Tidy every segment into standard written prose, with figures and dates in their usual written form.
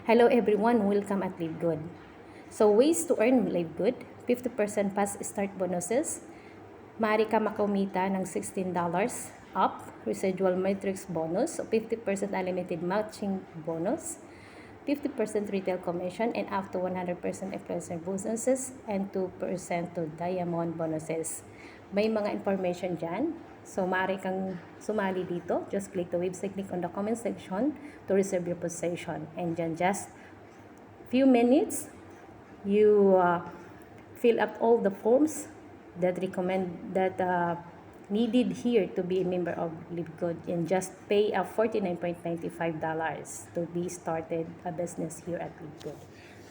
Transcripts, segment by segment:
Hello everyone, welcome at Live Good. So ways to earn Live Good, 50% fast start bonuses. Maaari ka makumita ng $16 up, residual matrix bonus, 50% unlimited matching bonus, 50% retail commission, and up to 100% influencer bonuses, and 2% to diamond bonuses. May mga information dyan. So, maaari kang sumali dito. Just click the website link on the comment section to reserve your position. And dyan, just few minutes, you fill up all the forms that needed here to be a member of Live Good, and just pay a $49.95 to be started a business here at Live Good.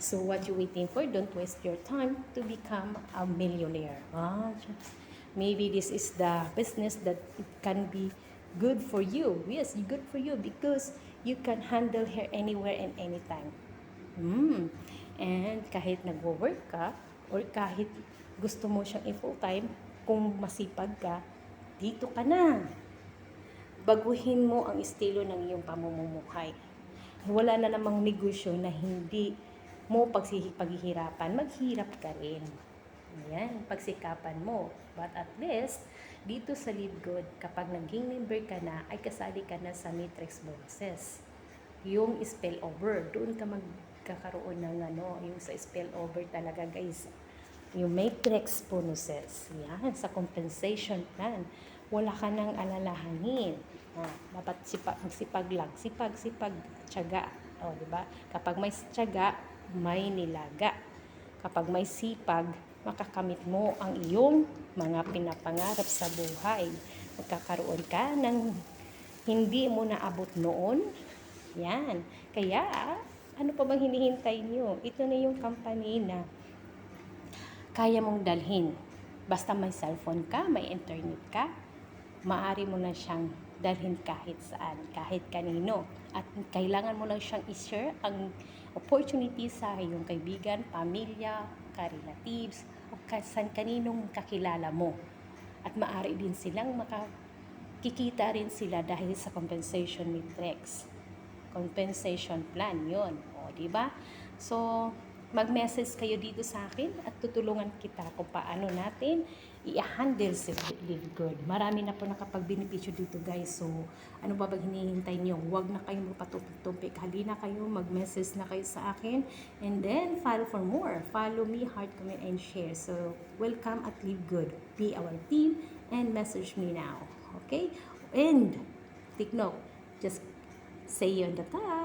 So what you waiting for? Don't waste your time to become a millionaire. Maybe this is the business that it can be good for you. Yes, good for you because you can handle hair anywhere and anytime. And kahit nagwo-work ka or kahit gusto mo siyang i-full time, kung masipag ka, dito ka na. Baguhin mo ang estilo ng iyong pamumuhay. Wala na namang negosyo na hindi mo paghihirapan. Maghirap ka rin. Ayan, pagsikapan mo. But at least, dito sa Live Good, kapag naging member ka na, ay kasali ka na sa matrix bonuses. Yung spillover, doon ka magkakaroon ng yung sa spillover talaga guys. Yung matrix bonuses. Yan, sa compensation plan. Wala ka nang alalahanin. Dapat magsipag lang. Sipag, tiyaga. Diba? Kapag may tiyaga, may nilaga. Kapag may sipag, makakamit mo ang iyong mga pinapangarap sa buhay. Magkakaroon ka ng hindi mo naabot noon. Yan. Kaya, ano pa bang hinihintay nyo? Ito na yung company na kaya mong dalhin. Basta may cellphone ka, may internet ka, maaari mo na siyang dalhin kahit saan, kahit kanino. At kailangan mo lang siyang i-share ang opportunity sa iyong kaibigan, pamilya, ka-relatives, o kaninong kakilala mo. At maaari din silang makikita rin sila dahil sa compensation matrix. Compensation plan yon, di ba? So, mag-message kayo dito sa akin at tutulungan kita kung paano natin i-handle si Live Good. Marami na po nakapag-benepisyo dito guys. So, ano ba hinihintay niyo? Huwag na kayong magpatumpik-tumpik. Halina kayo, mag-message na kayo sa akin. And then, follow for more. Follow me, heart, comment, and share. So, welcome at Live Good. Be our team and message me now. Okay? And, take note. Just say you on the top.